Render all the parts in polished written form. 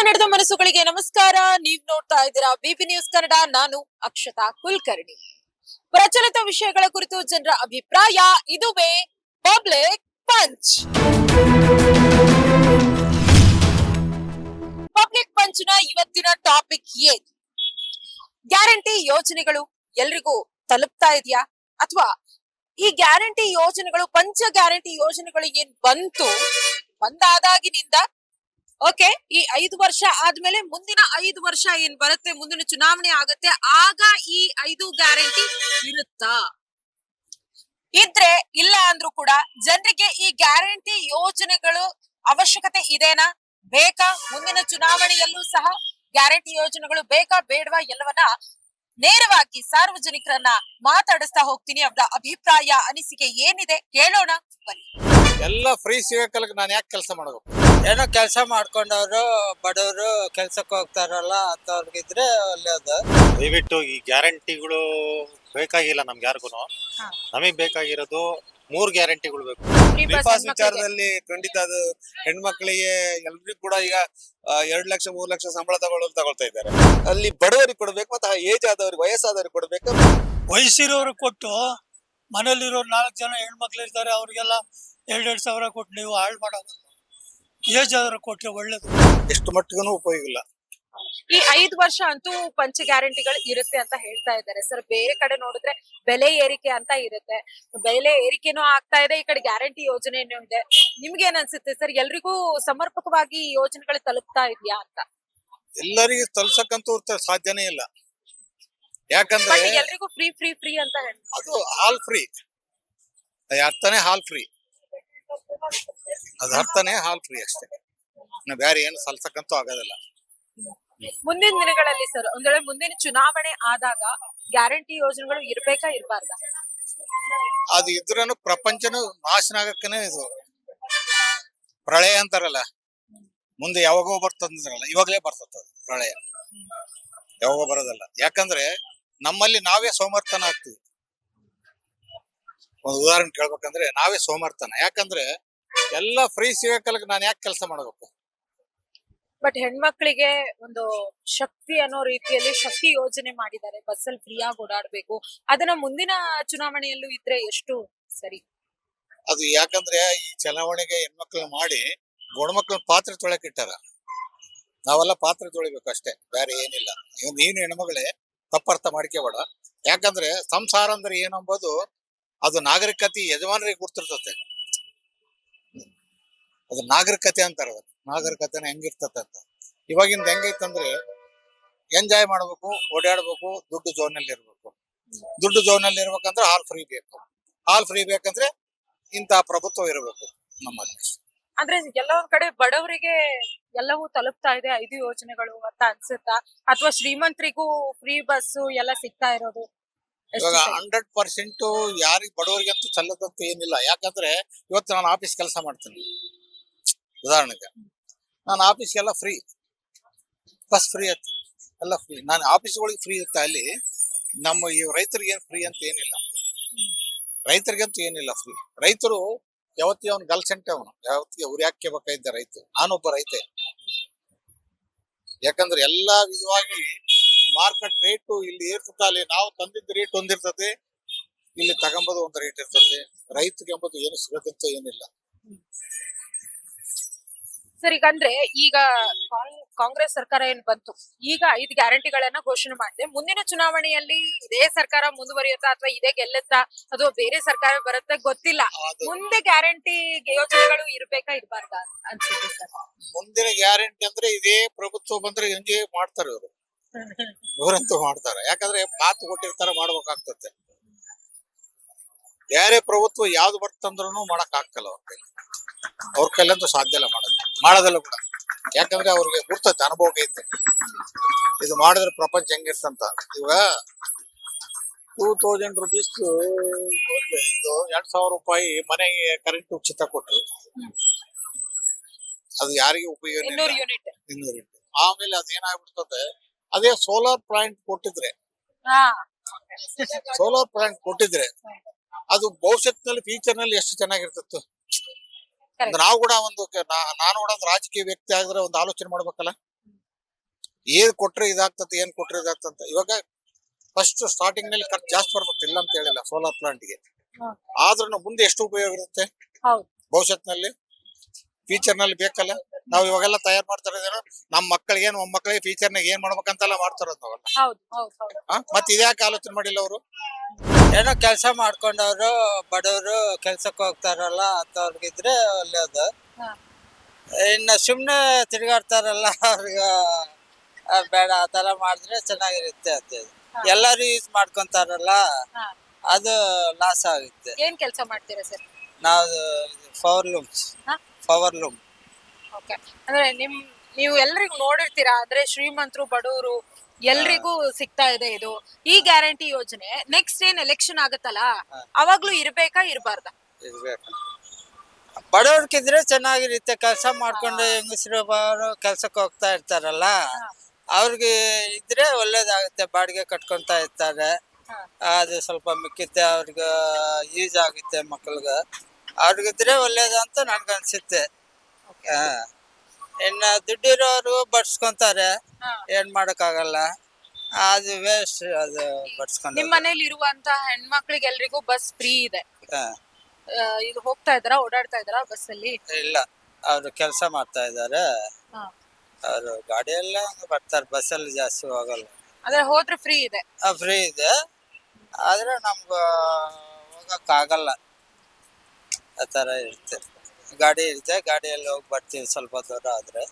ಕನ್ನಡದ ಮನಸ್ಸುಗಳಿಗೆ ನಮಸ್ಕಾರ. ನೀವ್ ನೋಡ್ತಾ ಇದ್ದೀರಾ ಬಿಪಿ ನ್ಯೂಸ್ ಕನ್ನಡ. ನಾನು ಅಕ್ಷತಾ ಕುಲಕರ್ಣಿ. ಪ್ರಚಲಿತ ವಿಷಯಗಳ ಕುರಿತು ಜನರ ಅಭಿಪ್ರಾಯ, ಇದುವೇ ಪಬ್ಲಿಕ್ ಪಂಚ್. ಪಬ್ಲಿಕ್ ಪಂಚ್ ನ ಇವತ್ತಿನ ಟಾಪಿಕ್ ಏನು? ಗ್ಯಾರಂಟಿ ಯೋಜನೆಗಳು ಎಲ್ರಿಗೂ ತಲುಪ್ತಾ ಇದೆಯಾ, ಅಥವಾ ಈ ಗ್ಯಾರಂಟಿ ಯೋಜನೆಗಳು, ಪಂಚ ಗ್ಯಾರಂಟಿ ಯೋಜನೆಗಳು ಏನ್ ಬಂದಾದಾಗಿನಿಂದ ಓಕೆ, ಈ 5 ವರ್ಷ ಆದ್ಮೇಲೆ ಮುಂದಿನ 5 ವರ್ಷ ಏನ್ ಬರುತ್ತೆ, ಮುಂದಿನ ಚುನಾವಣೆ ಆಗತ್ತೆ, ಆಗ ಈ 5 ಗ್ಯಾರಂಟಿ ಇರುತ್ತಾ? ಇದ್ರೆ ಇಲ್ಲ ಅಂದ್ರೂ ಕೂಡ ಜನರಿಗೆ ಈ ಗ್ಯಾರಂಟಿ ಯೋಜನೆಗಳು ಅವಶ್ಯಕತೆ ಇದೆನಾ, ಬೇಕಾ? ಮುಂದಿನ ಚುನಾವಣೆಯಲ್ಲೂ ಸಹ ಗ್ಯಾರಂಟಿ ಯೋಜನೆಗಳು ಬೇಕಾ ಬೇಡವಾ ಎಲ್ಲವನ್ನ ನೇರವಾಗಿ ಸಾರ್ವಜನಿಕರನ್ನ ಮಾತಾಡಿಸ್ತಾ ಹೋಗ್ತೀನಿ. ಅವರ ಅಭಿಪ್ರಾಯ, ಅನಿಸಿಕೆ ಏನಿದೆ ಕೇಳೋಣ ಬನ್ನಿ. ಎಲ್ಲ ಫ್ರೀ ಸಿಗಕ್ಕಲ್ಕ ನಾನು ಯಾಕೆ ಕೆಲಸ ಮಾಡಬೇಕು? ಏನೋ ಕೆಲಸ ಮಾಡ್ಕೊಂಡವ್ರು ಬಡವರು ಕೆಲ್ಸಕ್ಕೆ ಹೋಗ್ತಾರಲ್ಲ ಅಂತವ್ರಿಗಿದ್ರೆ ಒಳ್ಳೇದು. ದಯವಿಟ್ಟು ಈ ಗ್ಯಾರಂಟಿಗಳು ಬೇಕಾಗಿಲ್ಲ ನಮ್ಗೆ ಯಾರಿಗೂ. ನಮಗ್ ಬೇಕಾಗಿರೋದು 3 ಗ್ಯಾರಂಟಿಗಳು ಬೇಕು. ಬಿಪಾಸ್ ವಿಚಾರದಲ್ಲಿ ಖಂಡಿತ ಅದು ಹೆಣ್ಮಕ್ಳಿಗೆ ಎಲ್ರಿಗೂ ಕೂಡ ಈಗ 2 ಲಕ್ಷ 3 ಲಕ್ಷ ಸಂಬಳ ತಗೊಳ್ತಾ ಇದ್ದಾರೆ. ಅಲ್ಲಿ ಬಡವರಿಗೆ ಕೊಡ್ಬೇಕು, ಮತ್ತೆ ಏಜ್ ಆದವ್ರಿಗೆ, ವಯಸ್ಸಾದವ್ರಿಗೆ ಕೊಡ್ಬೇಕು. ವಯಸ್ಸಿರೋರು ಕೊಟ್ಟು ಮನೇಲಿರೋರು 4 ಜನ ಹೆಣ್ಮಕ್ಳು ಇರ್ತಾರೆ, ಅವ್ರಿಗೆಲ್ಲ 2 ಸಾವಿರ ಕೊಟ್ಟು ನೀವು ಹಾಳು ಮಾಡೋದು. ಏಜ್ ಆದ್ರೆ ಕೊಟ್ರೆ ಒಳ್ಳೇದು. ಎಷ್ಟು ಮಟ್ಟಿಗೂ ಉಪಯೋಗ ಇಲ್ಲ. ಈ 5 ವರ್ಷ ಅಂತೂ ಪಂಚ ಗ್ಯಾರಂಟಿಗಳು ಇರುತ್ತೆ ಅಂತ ಹೇಳ್ತಾ ಇದ್ದಾರೆ ಸರ್. ಬೇರೆ ಕಡೆ ನೋಡಿದ್ರೆ ಬೆಲೆ ಏರಿಕೆ ಅಂತ ಇರುತ್ತೆ, ಬೆಲೆ ಏರಿಕೆನೂ ಆಗ್ತಾ ಇದೆ, ಈ ಕಡೆ ಗ್ಯಾರಂಟಿ ಯೋಜನೆನೂ ಇದೆ. ನಿಮ್ಗೆ ಏನ್ ಅನ್ಸುತ್ತೆ ಸರ್, ಎಲ್ರಿಗೂ ಸಮರ್ಪಕವಾಗಿ ಈ ಯೋಜನೆಗಳು ತಲುಪ್ತಾ ಇದೆಯಾ ಅಂತ? ಎಲ್ಲರಿಗೂ ತಲ್ಸಕ್ಕಂತೂ ಸಾಧ್ಯನೇ ಇಲ್ಲ. ಯಾಕಂದ್ರೆ ಎಲ್ರಿಗೂ ಫ್ರೀ ಫ್ರೀ ಫ್ರೀ ಅಂತ ಹೇಳ್ತಾರೆ. ಅದು ಹಾಲ್ ಫ್ರೀ, ಅರ್ಥನೇ ಹಾಲ್ ಫ್ರೀ, ಅದು ಅರ್ಥನೇ ಹಾಲ್ ಫ್ರೀ ಅಷ್ಟೇ. ಬೇರೆ ಏನು ಸಲ್ಸಕ್ಕಂತೂ ಆಗೋದಿಲ್ಲ. ಮುಂದಿನ ದಿನಗಳಲ್ಲಿ ಸರ್, ಒಂದ್ ವೇಳೆ ಮುಂದಿನ ಚುನಾವಣೆ ಆದಾಗ ಗ್ಯಾರಂಟಿ ಯೋಜನೆಗಳು ಇರ್ಬೇಕಾ ಇರ್ಬಾರ್ದಾ? ಅದು ಇದ್ರೂ ಪ್ರಪಂಚನ ನಾಶನ ಆಗಕ್ಕೇನೆ ಇದು ಪ್ರಳಯ ಅಂತಾರಲ್ಲ, ಮುಂದೆ ಯಾವಾಗೋ ಬರ್ತಂದ್ರಲ್ಲ, ಇವಾಗಲೇ ಬರ್ತದ ಪ್ರಳಯ, ಯಾವಾಗೋ ಬರೋದಲ್ಲ. ಯಾಕಂದ್ರೆ ನಮ್ಮಲ್ಲಿ ನಾವೇ ಸೋಮರ್ಥನ ಆಗ್ತೀವಿ. ಒಂದು ಉದಾಹರಣೆ ಕೇಳ್ಬೇಕಂದ್ರೆ ನಾವೇ ಸೋಮರ್ಥನ. ಯಾಕಂದ್ರೆ ಎಲ್ಲ ಫ್ರೀ ಸಿಗಕ್ಕಲ್ಕ ನಾನು ಯಾಕೆ ಕೆಲಸ ಮಾಡಬೇಕು? ಬಟ್ ಹೆಣ್ಮಕ್ಳಿಗೆ ಒಂದು ಶಕ್ತಿ ಅನ್ನೋ ರೀತಿಯಲ್ಲಿ ಶಕ್ತಿ ಯೋಜನೆ ಮಾಡಿದ್ದಾರೆ, ಬಸ್ಸಲ್ಲಿ ಫ್ರೀಯಾಗಿ ಓಡಾಡ್ಬೇಕು. ಅದನ್ನ ಮುಂದಿನ ಚುನಾವಣೆಯಲ್ಲೂ ಇದ್ರೆ ಎಷ್ಟು ಸರಿ? ಅದು ಯಾಕಂದ್ರೆ ಈ ಚುನಾವಣೆಗೆ ಹೆಣ್ಮಕ್ಳನ್ನ ಮಾಡಿ ಗಂಡ್ಮಕ್ಳ ಪಾತ್ರೆ ತೊಳಕ್ ಇಟ್ಟಾರ. ನಾವೆಲ್ಲ ಪಾತ್ರೆ ತೊಳಿಬೇಕು ಅಷ್ಟೇ, ಬೇರೆ ಏನಿಲ್ಲ. ನೀನು ಹೆಣ್ಮಗಳೇ ತಪ್ಪರ್ಥ ಮಾಡ್ಕೋಬೇಡ. ಯಾಕಂದ್ರೆ ಸಂಸಾರ ಅಂದ್ರೆ ಏನಂಬೋದು ಅದು ನಾಗರಿಕತೆ ಯಜಮಾನರಿಗೆ ಗೊತ್ತಿರ್ತತೆ. ಅದು ನಾಗರಿಕತೆ ಅಂತಾರ. ನಾಗರಿಕತೆನ ಹೆಂಗಿರ್ತತೆ ಅಂತ ಇವಾಗಿಂದ ಹೆಂಗೈತಂದ್ರೆ ಎಂಜಾಯ್ ಮಾಡ್ಬೇಕು, ಓಡಾಡ್ಬೇಕು, ದುಡ್ಡು ಜೋನಲ್ಲಿ ಇರ್ಬೇಕು. ದುಡ್ಡು ಜೋನಲ್ಲಿ ಇರ್ಬೇಕಂದ್ರೆ ಹಾಲ್ ಫ್ರೀ ಬೇಕು. ಹಾಲ್ ಫ್ರೀ ಬೇಕಂದ್ರೆ ಇಂತಹ ಪ್ರಭುತ್ವ ಇರಬೇಕು ನಮ್ಮಲ್ಲಿ. ಅಂದ್ರೆ ಎಲ್ಲ ಒಂದ್ ಕಡೆ ಬಡವರಿಗೆ ಎಲ್ಲವೂ ತಲುಪ್ತಾ ಇದೆ 5 ಯೋಜನೆಗಳು ಅಂತ ಅನ್ಸುತ್ತಾ, ಅಥವಾ ಶ್ರೀಮಂತರಿಗೂ ಫ್ರೀ ಬಸ್ ಎಲ್ಲ ಸಿಗ್ತಾ ಇರೋದು? ಇವಾಗ 100% ಯಾರಿಗೆ ಬಡವರಿಗಂತೂ ಸಲ್ಲದಂತ ಏನಿಲ್ಲ. ಯಾಕಂದ್ರೆ ಇವತ್ತು ನಾನು ಆಫೀಸ್ ಕೆಲಸ ಮಾಡ್ತೀನಿ, ಉದಾಹರಣೆಗೆ ನಾನು ಆಫೀಸ್ಗೆಲ್ಲ ಫ್ರೀ, ಬಸ್ ಫ್ರೀ ಅಂತ ಎಲ್ಲ ಫ್ರೀ. ನಾನು ಆಫೀಸ್ಗಳಿಗೆ ಫ್ರೀ ಇರುತ್ತೆ. ಅಲ್ಲಿ ನಮ್ಮ ಈ ರೈತರಿಗೆ ಏನು ಫ್ರೀ ಅಂತ ಏನಿಲ್ಲ, ರೈತರಿಗಂತೂ ಏನಿಲ್ಲ ಫ್ರೀ. ರೈತರು ಯಾವತ್ತಿಗೆ ಅವ್ನು ಗಲ್ಸಂಟೆ, ಅವನು ಯಾವತ್ತಿಗೆ ಅವ್ರು ಯಾಕೆ ಬೇಕಾಗಿದ್ದ ರೈತ. ನಾನೊಬ್ಬ ರೈತೆ. ಯಾಕಂದ್ರೆ ಎಲ್ಲಾ ವಿಧವಾಗಿ ಮಾರ್ಕೆಟ್ ರೇಟು ಇಲ್ಲಿ ಏರ್ತದೆ. ಅಲ್ಲಿ ನಾವು ತಂದಿದ್ದ ರೇಟ್ ಒಂದಿರ್ತದೆ, ಇಲ್ಲಿ ತಗೊಂಬೋದು ಒಂದು ರೇಟ್ ಇರ್ತದೆ. ರೈತಗೆ ಎಂಬುದು ಏನು ಸಿಗದಂತ ಏನಿಲ್ಲ ಸರ್. ಈಗ ಕಾಂಗ್ರೆಸ್ ಸರ್ಕಾರ ಏನ್ ಬಂತು, ಈಗ 5 ಗ್ಯಾರಂಟಿಗಳನ್ನ ಘೋಷಣೆ ಮಾಡಿದೆ. ಮುಂದಿನ ಚುನಾವಣೆಯಲ್ಲಿ ಇದೇ ಸರ್ಕಾರ ಮುಂದುವರಿಯುತ್ತಾ ಅಥವಾ ಇದೇ ಗೆಲ್ಲುತ್ತಾ ಅಥವಾ ಬೇರೆ ಸರ್ಕಾರ ಬರುತ್ತೆ ಗೊತ್ತಿಲ್ಲ. ಮುಂದೆ ಗ್ಯಾರಂಟಿ ಯೋಜನೆಗಳು ಇರ್ಬೇಕಾ ಇರ್ಬಾರ್ದಾ ಅನ್ಸುತ್ತೆ ಸರ್? ಮುಂದಿನ ಗ್ಯಾರಂಟಿ ಅಂದ್ರೆ ಇದೇ ಪ್ರಭುತ್ವ ಬಂದ್ರೆ ಹೆಂಗೆ ಮಾಡ್ತಾರೆ ಇವರು. ಇವರಂತೂ ಮಾಡ್ತಾರೆ. ಯಾಕಂದ್ರೆ ಮಾತು ಕೊಟ್ಟಿರ್ತಾರ, ಮಾಡ್ಬೇಕಾಗ್ತದೆ. ಬೇರೆ ಪ್ರಭುತ್ವ ಯಾವ್ದು ಬರ್ತಂದ್ರೂ ಮಾಡಕ್ ಆಗ್ತಲ್ಲ ಅವ್ರ ಕೈಲಂತೂ ಸಾಧ್ಯ ಇಲ್ಲ ಮಾಡೋದಲ್ಲ ಕೂಡ. ಯಾಕಂದ್ರೆ ಅವ್ರಿಗೆ ಗುರ್ತೈತೆ, ಅನುಭವ ಐತೆ, ಇದು ಮಾಡಿದ್ರೆ ಪ್ರಪಂಚ ಹೆಂಗಿರ್ತಂತ. ಇವಾಗ 2000 ರೂಪೀಸ್ ಇದು 2000 ರೂಪಾಯಿ ಮನೆಗೆ ಕರೆಂಟ್ ಉಚಿತ ಕೊಟ್ರು. ಅದು ಯಾರಿಗೆ ಉಪಯೋಗ? 200 ಯೂನಿಟ್. ಆಮೇಲೆ ಅದೇನಾಗ್ಬಿಡ್ತದೆ, ಅದೇ ಸೋಲಾರ್ ಪ್ಲಾಂಟ್ ಕೊಟ್ಟಿದ್ರೆ ಅದು ಭವಿಷ್ಯತ್ನಲ್ಲಿ ಫ್ಯೂಚರ್ ನಲ್ಲಿ ಎಷ್ಟು ಚೆನ್ನಾಗಿರ್ತಿತ್ತು. ನಾವು ಕೂಡ ನಾನು ಕೂಡ ಒಂದು ರಾಜಕೀಯ ವ್ಯಕ್ತಿ ಆಗಿದ್ರೆ ಒಂದು ಆಲೋಚನೆ ಮಾಡ್ಬೇಕಲ್ಲ. ಏನ್ ಕೊಟ್ರೆ ಇದಾಗ್ತದೆ ಏನ್ ಕೊಟ್ರೆ ಇದಾಗ್ತಂತ. ಇವಾಗ ಫಸ್ಟ್ ಸ್ಟಾರ್ಟಿಂಗ್ ನಲ್ಲಿ ಖರ್ಚು ಜಾಸ್ತಿ ಬರ್ಬೇಕು, ಇಲ್ಲ ಅಂತ ಹೇಳಿಲ್ಲ ಸೋಲಾರ್ ಪ್ಲಾಂಟ್ಗೆ. ಆದ್ರೂ ಮುಂದೆ ಎಷ್ಟು ಉಪಯೋಗ ಇರುತ್ತೆ ಹೌದು. ಭವಿಷ್ಯತ್ನಲ್ಲಿ, ಫ್ಯೂಚರ್ ನಲ್ಲಿ ಬೇಕಲ್ಲ. ನಾವು ಇವಾಗೆಲ್ಲ ತಯಾರು ಮಾಡ್ತಾ ಇರೋದೇನು ನಮ್ಮ ಮಕ್ಕಳಿಗೆ ಮೊಮ್ಮಕ್ಕಳಿಗೆ ಫ್ಯೂಚರ್ ನಾಗ ಏನ್ ಮಾಡ್ಬೇಕಂತೆಲ್ಲ ಮಾಡ್ತಾರೋದು ನಾವೆಲ್ಲ. ಹೌದು ಹೌದು ಹೌದು. ಮತ್ತೆ ಇದ್ಯಾಕೆ ಆಲೋಚನೆ ಮಾಡಿಲ್ಲ ಅವರು? ಏನೋ ಕೆಲಸ ಮಾಡ್ಕೊಂಡವ್ರು ಬಡವರು ಕೆಲ್ಸಕ್ಕೆ ಹೋಗ್ತಾರಲ್ಲ ಅಂತವ್ರಿಗಿದ್ರೆ ಒಳ್ಳೇದು. ಹಾ. ಇನ್ನು ಸುಮ್ಮನೆ ತಿರುಗಾಡ್ತಾರಲ್ಲ ಅವ್ರಿಗೆ ಬೇಡ, ಆ ಥರ ಮಾಡಿದ್ರೆ ಚೆನ್ನಾಗಿರುತ್ತೆ ಅಂತ. ಎಲ್ಲರೂ ಯೂಸ್ ಮಾಡ್ಕೊಂತಾರಲ್ಲ, ಹಾ. ಅದು ಲಾಸ್ ಆಗುತ್ತೆ. ಏನ್ ಕೆಲಸ ಮಾಡ್ತೀರಾ ಸರ್? ನಾವು ಪವರ್ ಲೂಮ್ಸ್, ಹಾ? Power loom. ಓಕೆ. ಅಂದ್ರೆ ನೀವು ಎಲ್ರಿಗೂ ನೋಡಿರ್ತೀರಾ, ಅಂದ್ರೆ ಶ್ರೀಮಂತರು ಬಡವರು ಎಲ್ರಿಗೂ ಸಿಗ್ತಾ ಇದೆ ಇದು ಈ ಗ್ಯಾರಂಟಿ ಯೋಜನೆ. ನೆಕ್ಸ್ಟ್ ಏನ್ ಎಲೆಕ್ಷನ್ ಆಗುತ್ತಲ್ಲ ಅವಾಗ್ಲೂ ಇರ್ಬೇಕಾ ಇರ್ಬಾರ್ದಾ? ಇರ್ಬೇಕು. ಬಡವ್ರಿಗಿದ್ರೆ ಚೆನ್ನಾಗಿರುತ್ತೆ. ಕೆಲಸ ಮಾಡ್ಕೊಂಡು ಹೆಂಗಸರು ಕೆಲ್ಸಕ್ಕೆ ಹೋಗ್ತಾ ಇರ್ತಾರಲ್ಲ, ಅವ್ರಿಗೆ ಇದ್ರೆ ಒಳ್ಳೇದಾಗುತ್ತೆ. ಬಾಡಿಗೆ ಕಟ್ಕೊಂತಾ ಇರ್ತಾರೆ, ಅದು ಸ್ವಲ್ಪ ಮಿಕ್ಕುತ್ತೆ, ಅವ್ರಿಗೆ ಯೂಸ್ ಆಗುತ್ತೆ. ಮಕ್ಳಿಗೆ ಅವ್ರಿಗಿದ್ರೆ ಒಳ್ಳೇದು ಅಂತ ನನ್ಗನ್ಸುತ್ತೆ. ಇನ್ನು ದುಡ್ಡಿರೋರು ಬಡ್ಸ್ಕೊಂತಾರೆ, ಏನ್ ಮಾಡಕ್ಕಾಗಲ್ಲ, ಅದು ವೇಸ್ಟ್. ಅದು ಬಡ್ಸ್ಕೊಂಡು ನಿಮ್ ಮನೇಲಿ ಇರುವಂತ ಹೆಣ್ಮಕ್ಳಿಗೆ ಎಲ್ರಿಗೂ ಬಸ್ ಫ್ರೀ ಇದೆ. ಇದು ಹೋಗ್ತಾ ಇದಾರ, ಓಡಾಡ್ತಾ ಇದಾರ ಬಸ್ ಅಲ್ಲಿ? ಇಲ್ಲ, ಅವ್ರು ಕೆಲಸ ಮಾಡ್ತಾ ಇದ್ದಾರೆ. ಅವರು ಗಾಡಿಯೆಲ್ಲ ಬರ್ತಾರೆ, ಬಸ್ಸಲ್ಲಿ ಜಾಸ್ತಿ ಹೋಗಲ್ಲ. ಅಂದ್ರೆ ಹೋದ್ರೆ ಫ್ರೀ ಇದೆ? ಫ್ರೀ ಇದೆ, ಆದ್ರೆ ನಮ್ಗೆ ಹೋಗಕ್ಕಾಗಲ್ಲ, ಆ ಥರ ಇರುತ್ತೆ. ಗಾಡಿ ಇರುತ್ತೆ, ಗಾಡಿಯಲ್ಲಿ ಹೋಗಿ ಬರ್ತೀವಿ ಸ್ವಲ್ಪ ದೂರ ಆದ್ರೆ.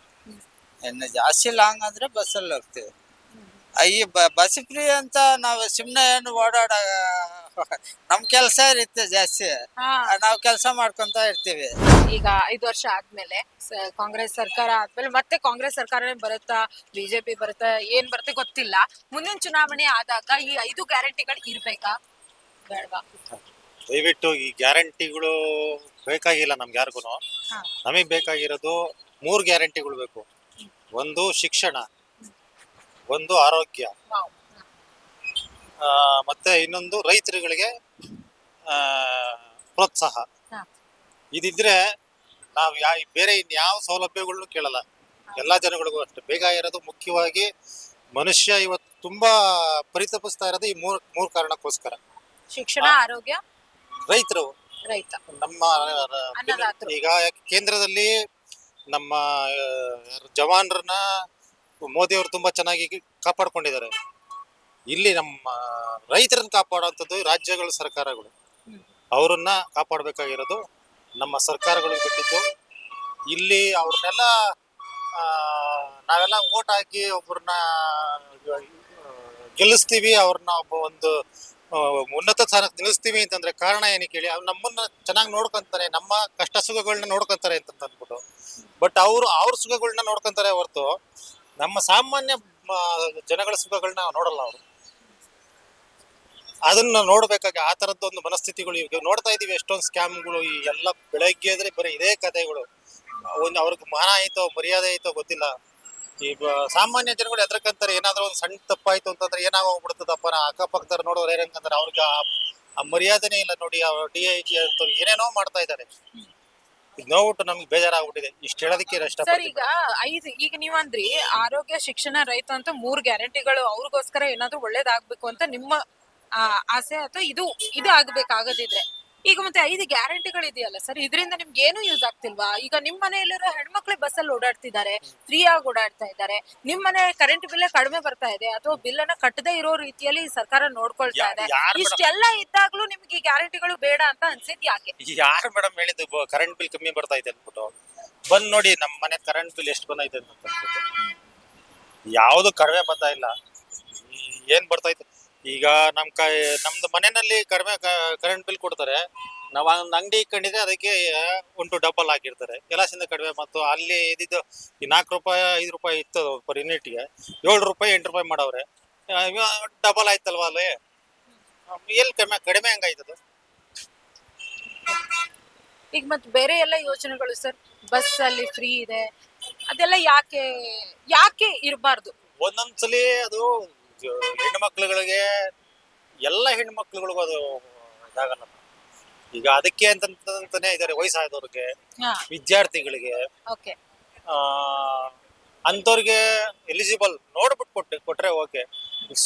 ಇನ್ನು ಜಾಸ್ತಿ ಲಾಂಗ್ ಆದ್ರೆ ಬಸ್ಸಲ್ಲಿ ಹೋಗ್ತೀವಿ. ಈ ಬಸ್ ಫ್ರೀ ಅಂತ ನಾವು ಸುಮ್ಮನೆ ಏನು ಓಡಾಡ ನಮ್ ಕೆಲಸ ಇರುತ್ತೆ ಜಾಸ್ತಿ, ನಾವು ಕೆಲಸ ಮಾಡ್ಕೊಂತ ಇರ್ತೀವಿ. ಈಗ 5 ವರ್ಷ ಆದ್ಮೇಲೆ ಕಾಂಗ್ರೆಸ್ ಸರ್ಕಾರ ಆದ್ಮೇಲೆ ಮತ್ತೆ ಕಾಂಗ್ರೆಸ್ ಸರ್ಕಾರನೇ ಬರುತ್ತಾ, ಬಿಜೆಪಿ ಬರುತ್ತಾ, ಏನ್ ಬರುತ್ತೆ ಗೊತ್ತಿಲ್ಲ. ಮುಂದಿನ ಚುನಾವಣೆ ಆದಾಗ ಈ 5 ಗ್ಯಾರಂಟಿಗಳು ಇರ್ಬೇಕಾ ಬೇಡವಾ? ದಯವಿಟ್ಟು ಈ ಗ್ಯಾರಂಟಿಗಳು ಬೇಕಾಗಿಲ್ಲ ನಮ್ಗೆ ಯಾರಿಗೂ. ಹಾ. ನಮಗ್ ಬೇಕಾಗಿರೋದು 3 ಗ್ಯಾರಂಟಿಗಳು ಬೇಕು. ಒಂದು ಶಿಕ್ಷಣ, ಒಂದು ಆರೋಗ್ಯ, ವಾವ್. ಮತ್ತೆ ಇನ್ನೊಂದು ರೈತರುಗಳಿಗೆ ಪ್ರೋತ್ಸಾಹ. ಹಾ. ಇದಿದ್ರೆ ನಾವು ಬೇರೆ ಇನ್ಯಾವ ಸೌಲಭ್ಯಗಳನ್ನು ಕೇಳಲ್ಲ. ಎಲ್ಲಾ ಜನಗಳಿಗೂ ಅಷ್ಟೇ ಬೇಕಾಗಿರೋದು. ಮುಖ್ಯವಾಗಿ ಮನುಷ್ಯ ಇವತ್ತು ತುಂಬಾ ಪರಿತಪಿಸ್ತಾ ಇರೋದು ಈ ಮೂರ್ ಕಾರಣಕ್ಕೋಸ್ಕರ. ಶಿಕ್ಷಣ, ಆರೋಗ್ಯ, ರೈತರು, ರೈತ, ನಮ್ಮ ಅನ್ನದಾತರು. ಈಗ ಕೇಂದ್ರದಲ್ಲಿ ನಮ್ಮ ಜವಾನರನ್ನ ಮೋದಿ ಅವರು ತುಂಬಾ ಚೆನ್ನಾಗಿ ಕಾಪಾಡ್ಕೊಂಡಿದ್ದಾರೆ. ಇಲ್ಲಿ ನಮ್ಮ ರೈತರನ್ನ ಕಾಪಾಡುವಂಥದ್ದು ರಾಜ್ಯಗಳ ಸರ್ಕಾರಗಳು. ಅವರನ್ನ ಕಾಪಾಡಬೇಕಾಗಿರೋದು ನಮ್ಮ ಸರ್ಕಾರಗಳು ಬಿಟ್ಟಿದ್ದು. ಇಲ್ಲಿ ಅವ್ರನ್ನೆಲ್ಲ ನಾವೆಲ್ಲ ಓಟ್ ಹಾಕಿ ಒಬ್ಬರನ್ನ ಗೆಲ್ಲಿಸ್ತೀವಿ, ಅವ್ರನ್ನ ಒಂದು ಉನ್ನತ ಸ್ಥಾನಕ್ಕೆ ನಿಲ್ಲಿಸ್ತೀವಿ ಅಂತಂದ್ರೆ ಕಾರಣ ಏನಕ್ಕೆ ಹೇಳಿ? ಅವ್ರು ನಮ್ಮನ್ನ ಚೆನ್ನಾಗಿ ನೋಡ್ಕೊಂತಾರೆ, ನಮ್ಮ ಕಷ್ಟ ಸುಖಗಳನ್ನ ನೋಡ್ಕೊಂತಾರೆ ಅಂತ ಅಂದ್ಬಿಟ್ಟು. ಬಟ್ ಅವ್ರ ಸುಖಗಳನ್ನ ನೋಡ್ಕೊಂತಾರೆ ಹೊರತು ನಮ್ಮ ಸಾಮಾನ್ಯ ಜನಗಳ ಸುಖಗಳನ್ನ ನೋಡಲ್ಲ ಅವರು. ಅದನ್ನ ನೋಡ್ಬೇಕಾಗಿ ಆ ತರದ್ದು ಒಂದು ಮನಸ್ಥಿತಿಗಳು ಈಗ ನೋಡ್ತಾ ಇದೀವಿ. ಎಷ್ಟೊಂದು ಸ್ಕ್ಯಾಮ್ಗಳು, ಈ ಎಲ್ಲ ಬೆಳಗ್ಗೆ ಅಂದ್ರೆ ಬರೀ ಇದೇ ಕಥೆಗಳು. ಅವ್ರಿಗೆ ಮಾನ ಆಯ್ತೋ ಮರ್ಯಾದೆ ಆಯ್ತೋ ಗೊತ್ತಿಲ್ಲ. ಈ ಸಾಮಾನ್ಯ ಜನಗಳು ಎದ್ರಕಂತಾರೆ, ಏನಾದ್ರೂ ಒಂದು ಸಣ್ಣ ತಪ್ಪಾಯ್ತು ಅಂತಂದ್ರೆ ಏನಾಗೋಗ್ಬಿಡ್ತದಪ್ಪ, ಅಕ್ಕಪಕ್ಕದವ್ರು ನೋಡೋರು ಏನಂತಂದ್ರೆ ಅವ್ರಿಗೆ ಆ ಮರ್ಯಾದೆನೇ ಇಲ್ಲ. ನೋಡಿ, DIG ಅಂತ ಏನೇನೋ ಮಾಡ್ತಾ ಇದ್ದಾರೆ. ಇದು ನೋಡ್ಬಿಟ್ಟು ನಮ್ಗೆ ಬೇಜಾರಾಗ್ಬಿಟ್ಟಿದೆ. ಇಷ್ಟು ಹೇಳೋದಕ್ಕೆ ಸರ್, ಈಗ ನೀವಂದ್ರಿ ಆರೋಗ್ಯ, ಶಿಕ್ಷಣ, ರೈತ ಅಂತ 3 ಗ್ಯಾರಂಟಿಗಳು ಅವ್ರಿಗೋಸ್ಕರ ಏನಾದ್ರೂ ಒಳ್ಳೇದಾಗ್ಬೇಕು ಅಂತ ನಿಮ್ಮ ಆಸೆ, ಅಥವಾ ಇದು ಆಗ್ಬೇಕಾಗದಿದ್ರೆ. ಈಗ ಮತ್ತೆ 5 ಗ್ಯಾರಂಟಿಗಳು ಇದೆಯಲ್ಲ ಸರ್, ಇದರಿಂದ ನಿಮ್ಗೆ ಏನು ಯೂಸ್ ಆಗ್ತಿಲ್ವಾ? ಈಗ ನಿಮ್ ಮನೆಯಲ್ಲಿರೋ ಹೆಣ್ಮಕ್ಳೆ ಬಸ್ಸಲ್ಲಿ ಓಡಾಡ್ತಿದ್ದಾರೆ, ಫ್ರೀ ಆಗಿ ಓಡಾಡ್ತಾ ಇದ್ದಾರೆ. ನಿಮ್ ಮನೆ ಕರೆಂಟ್ ಬಿಲ್ ಕಡಿಮೆ ಬರ್ತಾ ಇದೆ, ಅಥವಾ ಬಿಲ್ ಅನ್ನ ಕಟ್ಟದೇ ಇರೋ ರೀತಿಯಲ್ಲಿ ಸರ್ಕಾರ ನೋಡ್ಕೊಳ್ತಾ ಇದೆ. ಇಷ್ಟೆಲ್ಲ ಇದ್ದಾಗ್ಲೂ ನಿಮ್ಗೆ ಈ ಗ್ಯಾರಂಟಿಗಳು ಬೇಡ ಅಂತ ಅನ್ಸಿದ್ ಯಾಕೆ? ಯಾರು ಮೇಡಮ್ ಹೇಳಿದ್ದು ಕರೆಂಟ್ ಬಿಲ್ ಕಮ್ಮಿ ಬರ್ತಾ ಇದೆ ಅಂದ್ಬಿಟ್ಟು? ಬಂದ್ ನೋಡಿ ನಮ್ಮ ಮನೆ ಕರೆಂಟ್ ಬಿಲ್ ಎಷ್ಟು ಬಂದೈತೆ ಅಂತ. ಯಾವ್ದು ಕಡಿಮೆ ಬರ್ತಾ ಇಲ್ಲ. ಏನ್ ಬರ್ತೈತೆ ಈಗ ನಮ್ದು ಮನೆಯಲ್ಲಿ ಕಡಿಮೆ ಕರೆಂಟ್ ಬಿಲ್ ಕೊಡ್ತಾರೆ. ನಾವ್ ಒಂದು ಅಂಗಡಿ ಇಟ್ಕೊಂಡಿದ್ರೆ ಅದಕ್ಕೆ 1 ಡಬಲ್ ಹಾಕಿರ್ತಾರೆ. ಕೆಲಸದಿಂದ ಕಡಿಮೆ. ಮತ್ತು ಅಲ್ಲಿ ಇದ್ದಿದ್ದು ಈ 4 ರೂಪಾಯಿ 5 ರೂಪಾಯಿ ಇತ್ತು ಪರ್ ಯೂನಿಟ್ಗೆ, 7 ರೂಪಾಯಿ 8 ರೂಪಾಯಿ ಮಾಡವ್ರೆ. ಡಬಲ್ ಆಯ್ತಲ್ವಾ ಅಲ್ಲಿ? ಎಲ್ಲಿ ಕಡಿಮೆ ಹಂಗಾಯ್ತದ? ಈಗ ಮತ್ತೆ ಬೇರೆ ಎಲ್ಲ ಯೋಜನೆಗಳು ಸರ್, ಬಸ್ ಅಲ್ಲಿ ಫ್ರೀ ಇದೆ, ಅದೆಲ್ಲ ಯಾಕೆ ಇರಬಾರ್ದು? ಒಂದೊಂದ್ಸಲಿ ಅದು ಹೆಣ್ಮಕ್ಳುಗಳಿಗೆ, ಎಲ್ಲ ಹೆಣ್ಮಕ್ಳುಗಳಿಗೂ ಅದು ಇದಾಗಲ್ಲ. ಈಗ ಅದಕ್ಕೆ ಅಂತಾನೆ ಇದಾರೆ, ವಯಸ್ಸಾದವ್ರಿಗೆ, ವಿದ್ಯಾರ್ಥಿಗಳಿಗೆ, ಅಂಥವ್ರಿಗೆ ಎಲಿಜಿಬಲ್ ನೋಡ್ಬಿಟ್ಟು ಕೊಟ್ರೆ ಓಕೆ.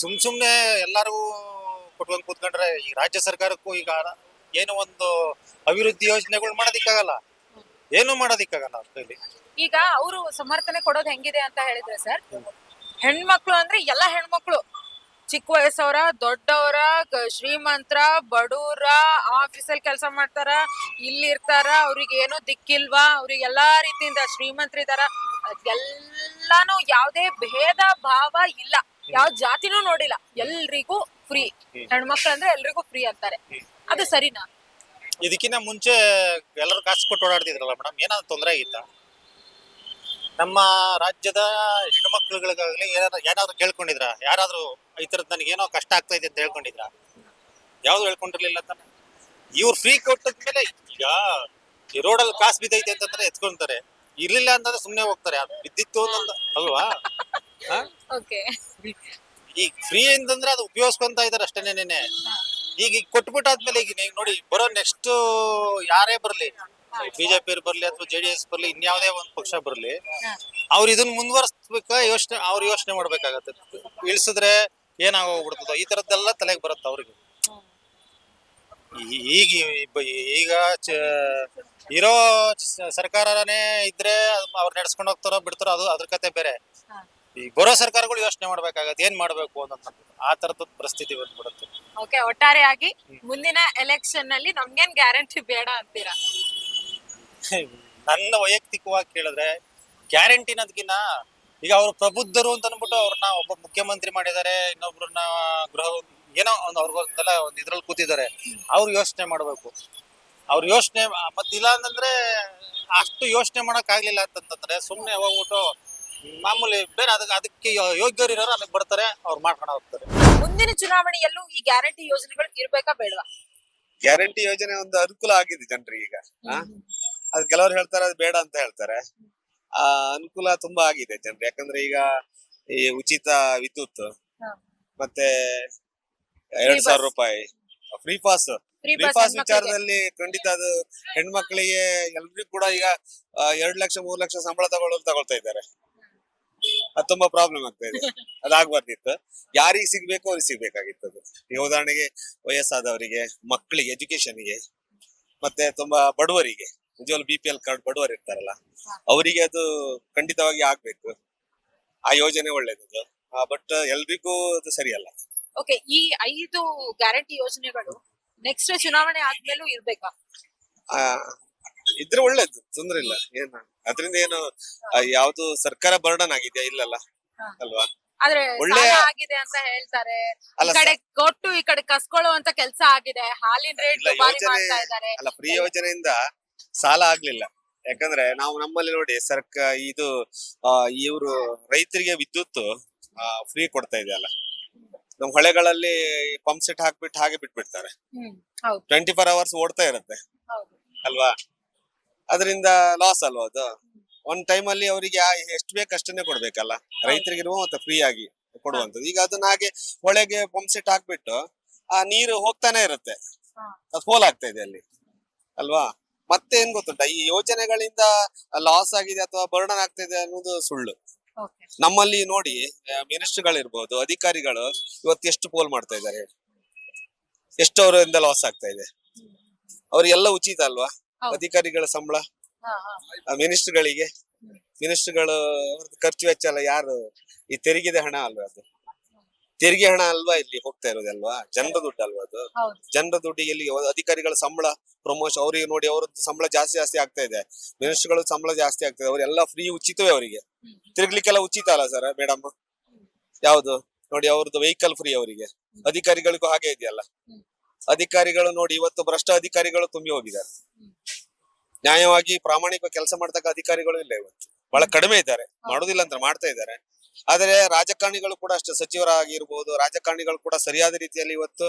ಸುಮ್ನೆ ಎಲ್ಲಾರು ಕೊಟ್ಕೊಂಡ್ ಕೂತ್ಕೊಂಡ್ರೆ ಈ ರಾಜ್ಯ ಸರ್ಕಾರಕ್ಕೂ ಈಗ ಏನು ಒಂದು ಅಭಿವೃದ್ಧಿ ಯೋಜನೆಗಳು ಮಾಡೋದಿಕ್ಕಾಗಲ್ಲ, ಏನು ಮಾಡೋದಿಕ್ಕಾಗಲ್ಲ ಅವ್ರ ಕೈಲಿ. ಈಗ ಅವರು ಸಮರ್ಥನೆ ಕೊಡೋದು ಹೆಂಗಿದೆ ಅಂತ ಹೇಳಿದ್ರೆ ಸರ್, ಹೆಣ್ಮಕ್ಳು ಅಂದ್ರೆ ಎಲ್ಲಾ ಹೆಣ್ಮಕ್ಳು, ಚಿಕ್ಕ ವಯಸ್ಸವ್ರ, ದೊಡ್ಡವರ, ಶ್ರೀಮಂತರ, ಬಡವ್ರ, ಆಫೀಸಲ್ಲಿ ಕೆಲಸ ಮಾಡ್ತಾರ, ಇಲ್ಲಿ ಇರ್ತಾರ, ಅವ್ರಿಗೆ ಏನೋ ದಿಕ್ಕಿಲ್ವಾ, ಅವ್ರಿಗೆ ಎಲ್ಲಾ ರೀತಿಯಿಂದ ಶ್ರೀಮಂತರಿದಾರ, ಎಲ್ಲಾನು ಯಾವ್ದೇ ಭೇದ ಭಾವ ಇಲ್ಲ, ಯಾವ ಜಾತಿನೂ ನೋಡಿಲ್ಲ, ಎಲ್ರಿಗೂ ಫ್ರೀ. ಹೆಣ್ಮಕ್ಳು ಅಂದ್ರೆ ಎಲ್ರಿಗೂ ಫ್ರೀ ಅಂತಾರೆ, ಅದು ಸರಿನಾ? ಇದಕ್ಕಿಂತ ಮುಂಚೆ ಎಲ್ಲರೂ ಕಾಸು ಕೊಟ್ಟು ಓಡಾಡ್ತಿದ್ರಲ್ಲ ಮೇಡಮ್, ಏನಾದ್ರು ತೊಂದರೆ ಆಗಿತ್ತಾ? ನಮ್ಮ ರಾಜ್ಯದ ಹೆಣ್ಮಕ್ಳುಗಳಿಗಾಗ್ಲಿ ಏನಾದ್ರು ಕೇಳ್ಕೊಂಡಿದ್ರ? ಯಾರಾದ್ರೂ ಈ ತರದ್ ನನಗೆ ಏನೋ ಕಷ್ಟ ಆಗ್ತಾ ಇದೆ ಅಂತ ಹೇಳ್ಕೊಂಡಿದ್ರ? ಯಾವ್ದು ಹೇಳ್ಕೊಂಡಿರ್ಲಿಲ್ಲ ತಾನೆ. ಇವ್ರು ಫ್ರೀ ಕೊಟ್ಟದ್ಮೇಲೆ ಈಗ ಈ ರೋಡಲ್ಲಿ ಕಾಸು ಬಿದ್ದೈತೆ ಅಂತಂದ್ರೆ ಎತ್ಕೊಂತಾರೆ, ಇರ್ಲಿಲ್ಲ ಅಂತಂದ್ರೆ ಸುಮ್ನೆ ಹೋಗ್ತಾರೆ. ಅದು ಬಿದ್ದಿತ್ತು ಅನ್ನೋದು ಅಲ್ವಾ? ಓಕೆ. ಈಗ ಫ್ರೀ ಅಂತಂದ್ರೆ ಅದು ಉಪಯೋಗಿಸ್ಕೊಂತ ಇದಾರೆ ಅಷ್ಟೇನೇನೆ. ಈಗ ಕೊಟ್ಬಿಟ್ಟಾದ್ಮೇಲೆ ಈಗ ನೀವು ನೋಡಿ, ಬರೋ ನೆಕ್ಸ್ಟ್ ಯಾರೇ ಬರ್ಲಿ, ಬಿಜೆಪಿ ಬರ್ಲಿ ಅಥವಾ JDS ಬರ್ಲಿ, ಇನ್ಯಾವುದೇ ಒಂದು ಪಕ್ಷ ಬರ್ಲಿ, ಅವ್ರು ಇದನ್ನ ಮುಂದುವರಿಸ್ಬೇಕಾ ಯೋಚನೆ ಮಾಡ್ಬೇಕಾಗತ್ತೆ. ಇಳಿಸಿದ್ರೆ ಏನಾಗೋಗ್ಬಿಡ್ತದೋ, ಈ ತರದ್ದೆಲ್ಲ ತಲೆಗೆ ಬರುತ್ತೆ ಅವ್ರಿಗೆ. ಈಗ ಈಗ ಇರೋ ಸರ್ಕಾರನೇ ಇದ್ರೆ ಅವ್ರು ನಡ್ಸ್ಕೊಂಡು ಹೋಗ್ತಾರೋ ಬಿಡ್ತಾರೋ ಅದು ಅದ್ರ ಕತೆ ಬೇರೆ. ಈ ಬರೋ ಸರ್ಕಾರಗಳು ಯೋಚನೆ ಮಾಡ್ಬೇಕಾಗತ್ತೆ ಏನ್ ಮಾಡ್ಬೇಕು ಅನ್ನೋದು. ಆ ತರದ ಪರಿಸ್ಥಿತಿ ಬಂದ್ಬಿಡುತ್ತೆ. ಓಕೆ, ಒಟ್ಟಾರೆಯಾಗಿ ಮುಂದಿನ ಎಲೆಕ್ಷನ್ ನಲ್ಲಿ ನಮ್ಗೇನ್ ಗ್ಯಾರಂಟಿ ಬೇಡ ಅಂತೀರಾ? ನನ್ನ ವೈಯಕ್ತಿಕವಾಗಿ ಕೇಳಿದ್ರೆ ಗ್ಯಾರಂಟಿ ಅನ್ನೋದಕ್ಕಿಂತ ಈಗ ಅವ್ರು ಪ್ರಬುದ್ಧರು ಅಂತ ಅಂದ್ಬಿಟ್ಟು ಅವ್ರನ್ನ ಒಬ್ಬ ಮುಖ್ಯಮಂತ್ರಿ ಮಾಡಿದ್ದಾರೆ, ಇನ್ನೊಬ್ರನ್ನ ಗೃಹ ಏನೋ ಒಂದು ಅವ್ರಿಗೊಂದೆಲ್ಲ ಒಂದು ಇದ್ರಲ್ಲಿ ಕೂತಿದ್ದಾರೆ. ಅವ್ರು ಯೋಚನೆ ಮಾಡ್ಬೇಕು. ಅವ್ರ ಯೋಚನೆ ಮತ್ತಿಲ್ಲ ಅಂತಂದ್ರೆ ಅಷ್ಟು ಯೋಚನೆ ಮಾಡಕ್ ಆಗ್ಲಿಲ್ಲ ಅಂತಂದ್ರೆ ಸುಮ್ನೆ ಹೋಗ್ಬಿಟ್ಟು ಮಾಮೂಲಿ ಬೇರೆ ಅದಕ್ಕೆ ಯೋಗ್ಯರಿರೋರು ಅದಕ್ಕೆ ಬರ್ತಾರೆ, ಅವ್ರು ಮಾಡ್ಕೊಂಡು ಹೋಗ್ತಾರೆ. ಮುಂದಿನ ಚುನಾವಣೆಯಲ್ಲೂ ಈ ಗ್ಯಾರಂಟಿ ಯೋಜನೆಗಳು ಇರ್ಬೇಕಾ ಬೇಡವಾ? ಗ್ಯಾರಂಟಿ ಯೋಜನೆ ಒಂದು ಅನುಕೂಲ ಆಗಿದೆ ಜನರಿಗೆ ಈಗ. ಅದು ಕೆಲವರು ಹೇಳ್ತಾರೆ ಅದು ಬೇಡ ಅಂತ ಹೇಳ್ತಾರೆ. ಅನುಕೂಲ ತುಂಬಾ ಆಗಿದೆ ಜನರಿಗೆ. ಯಾಕಂದ್ರೆ ಈಗ ಈ ಉಚಿತ ವಿದ್ಯುತ್ ಮತ್ತೆ 2,000 ರೂಪಾಯಿ ಫ್ರೀ ಪಾಸ್ ವಿಚಾರದಲ್ಲಿ ಖಂಡಿತ ಅದು ಹೆಣ್ಮಕ್ಳಿಗೆ ಎಲ್ರಿಗೂ ಕೂಡ ಈಗ 2 ಲಕ್ಷ 3 ಲಕ್ಷ ಸಂಬಳ ತಗೊಳ್ತಾ ಇದ್ದಾರೆ. ಅದು ತುಂಬಾ ಪ್ರಾಬ್ಲಮ್ ಆಗ್ತಾ ಇದೆ. ಅದಾಗ್ಬಾರ್ದಿತ್ತು. ಯಾರಿಗೆ ಸಿಗ್ಬೇಕು ಅವ್ರಿಗೆ ಸಿಗ್ಬೇಕಾಗಿತ್ತು ಅದು. ಈಗ ಉದಾಹರಣೆಗೆ ವಯಸ್ಸಾದವರಿಗೆ, ಮಕ್ಕಳಿಗೆ, ಎಜುಕೇಶನ್ಗೆ, ಮತ್ತೆ ತುಂಬಾ ಬಡವರಿಗೆ, ನಿಜವಾಗ್ಲೂ BPL ಕಾರ್ಡ್ ಬಡವರು ಇರ್ತಾರಲ್ಲ ಅವರಿಗೆ ಅದು ಖಂಡಿತವಾಗಿ ಆಗ್ಬೇಕು. ಆ ಯೋಜನೆ ಒಳ್ಳೇದು. ಬಟ್ ಎಲ್ರಿಗೂ ಅದು ಸರಿಯಲ್ಲ. ಓಕೆ, ಈ 5 ಗ್ಯಾರಂಟಿ ಯೋಜನೆಗಳು ನೆಕ್ಸ್ಟ್ ಚುನಾವಣೆ ಆದ್ಮೇಲೂ ಇರ್ಬೇಕಾ? ಇದ್ರೆ ಒಳ್ಳೇದು, ತೊಂದ್ರೆ ಇಲ್ಲ. ಏನು ಅದರಿಂದ ಏನು ಯಾವ್ದು ಸರ್ಕಾರ ಬರ್ಡನ್ ಆಗಿದ್ಯಾ? ಇಲ್ಲಲ್ಲ ಅಲ್ವಾ? ಆದ್ರೆ ಒಳ್ಳೆ ಆಗಿದೆ ಅಂತ ಹೇಳ್ತಾರೆ. ಈ ಅಲ್ಲ ಕಡೆ ಕೊಟ್ಟು ಈ ಕಡೆ ಕಸ್ಕೊಳ್ಳುವಂತ ಕೆಲಸ ಆಗಿದೆ. ಹಾಲಿನ ರೇಟ್ ಇಲ್ಲ, ದುಬಾರಿ ಯೋಜನೆ ಮಾಡ್ತಾ ಇದ್ದಾರೆ. ಅಲ್ಲ, ಫ್ರೀ ಯೋಜನೆಯಿಂದ ಸಾಲ ಆಗ್ಲಿಲ್ಲ. ಯಾಕಂದ್ರೆ ನಾವು ನಮ್ಮಲ್ಲಿ ನೋಡಿ ಇದು ಇವರು ರೈತರಿಗೆ ವಿದ್ಯುತ್ ಫ್ರೀ ಕೊಡ್ತಾ ಇದೆಯಲ್ಲ. ನಮ್ ಹೊಳೆಗಳಲ್ಲಿ ಪಂಪ್ ಸೆಟ್ ಹಾಕ್ಬಿಟ್ಟು ಹಾಗೆ ಬಿಟ್ಬಿಡ್ತಾರೆ. ಹೌದು 24 hours ಓಡ್ತಾ ಇರುತ್ತೆ ಹೌದು. ಅಲ್ವಾ? ಅದರಿಂದ ಲಾಸ್ ಅಲ್ವಾ ಅದು? ಒಂದ್ ಟೈಮ್ ಅಲ್ಲಿ ಅವರಿಗೆ ಎಷ್ಟು ಬೇಕು ಅಷ್ಟನ್ನೇ ಕೊಡ್ಬೇಕಲ್ಲ ರೈತರಿಗಿರುವ, ಮತ್ತೆ ಫ್ರೀ ಆಗಿ ಕೊಡುವಂತದ್ದು. ಈಗ ಅದನ್ನ ಹಾಗೆ ಹೊಳೆಗೆ ಪಂಪ್ ಸೆಟ್ ಹಾಕ್ಬಿಟ್ಟು ಆ ನೀರು ಹೋಗ್ತಾನೆ ಇರುತ್ತೆ, ಅದು ಫೋಲ್ ಆಗ್ತಾ ಇದೆ ಅಲ್ಲಿ ಅಲ್ವಾ? ಮತ್ತೆ ಏನ್ ಗೊತ್ತುಂಟ, ಈ ಯೋಜನೆಗಳಿಂದ ಲಾಸ್ ಆಗಿದೆ ಅಥವಾ ಬರ್ಡನ್ ಆಗ್ತಾ ಇದೆ ಅನ್ನೋದು ಸುಳ್ಳು. ಓಕೆ, ನಮ್ಮಲ್ಲಿ ನೋಡಿ ಮಿನಿಸ್ಟರ್ಗಳಿರ್ಬೋದು, ಅಧಿಕಾರಿಗಳು ಇವತ್ತು ಎಷ್ಟು ಪೋಲ್ ಮಾಡ್ತಾ ಇದ್ದಾರೆ, ಎಷ್ಟು ಅವರಿಂದ ಲಾಸ್ ಆಗ್ತಾ ಇದೆ. ಅವ್ರಿಗೆಲ್ಲ ಉಚಿತ ಅಲ್ವಾ ಹೌದು. ಅಧಿಕಾರಿಗಳ ಸಂಬಳ? ಮಿನಿಸ್ಟರ್ಗಳಿಗೆ ಮಿನಿಸ್ಟರ್ಗಳು ಖರ್ಚು ವೆಚ್ಚ ಎಲ್ಲ ಯಾರು? ಈ ತೆರಿಗೆದ ಹಣ ಅಲ್ವಾ ಅದು? ತೆರಿಗೆ ಹಣ ಅಲ್ವಾ ಇಲ್ಲಿ ಹೋಗ್ತಾ ಇರೋದಲ್ವಾ? ಜನರ ದುಡ್ಡು ಅಲ್ವಾ ಅದು? ಹೌದು. ಜನರ ದುಡ್ಡಿಗೆ ಇಲ್ಲಿ ಅಧಿಕಾರಿಗಳ ಸಂಬಳ, ಪ್ರಮೋಷನ್, ಅವ್ರಿಗೆ ನೋಡಿ ಅವ್ರ ಸಂಬಳ ಜಾಸ್ತಿ ಆಗ್ತಾ ಇದೆ. ಮಿನಿಸ್ಟರ್ಗಳ ಸಂಬಳ ಜಾಸ್ತಿ ಆಗ್ತದೆ. ಅವರೆಲ್ಲ ಫ್ರೀ ಉಚಿತವೇ ಅವರಿಗೆ. ತಿರ್ಗ್ಲಿಕ್ಕೆಲ್ಲ ಉಚಿತ ಅಲ್ಲ ಸರ್ ಮೇಡಮ್? ಯಾವ್ದು ನೋಡಿ, ಅವ್ರದ್ದು ವೆಹಿಕಲ್ ಫ್ರೀ ಅವರಿಗೆ. ಅಧಿಕಾರಿಗಳಿಗೂ ಹಾಗೆ ಇದೆಯಲ್ಲ. ಅಧಿಕಾರಿಗಳು ನೋಡಿ ಇವತ್ತು ಭ್ರಷ್ಟ ಅಧಿಕಾರಿಗಳು ತುಂಬಿ ಹೋಗಿದ್ದಾರೆ. ನ್ಯಾಯವಾಗಿ ಪ್ರಾಮಾಣಿಕ ಕೆಲಸ ಮಾಡ್ತಕ್ಕ ಅಧಿಕಾರಿಗಳು ಇಲ್ಲ ಇವತ್ತು, ಬಹಳ ಕಡಿಮೆ ಇದ್ದಾರೆ. ಮಾಡೋದಿಲ್ಲ ಅಂತ ಮಾಡ್ತಾ ಇದ್ದಾರೆ. ಆದ್ರೆ ರಾಜಕಾರಣಿಗಳು ಕೂಡ ಅಷ್ಟೇ, ಸಚಿವರಾಗಿರ್ಬೋದು, ರಾಜಕಾರಣಿಗಳು ಕೂಡ ಸರಿಯಾದ ರೀತಿಯಲ್ಲಿ ಇವತ್ತು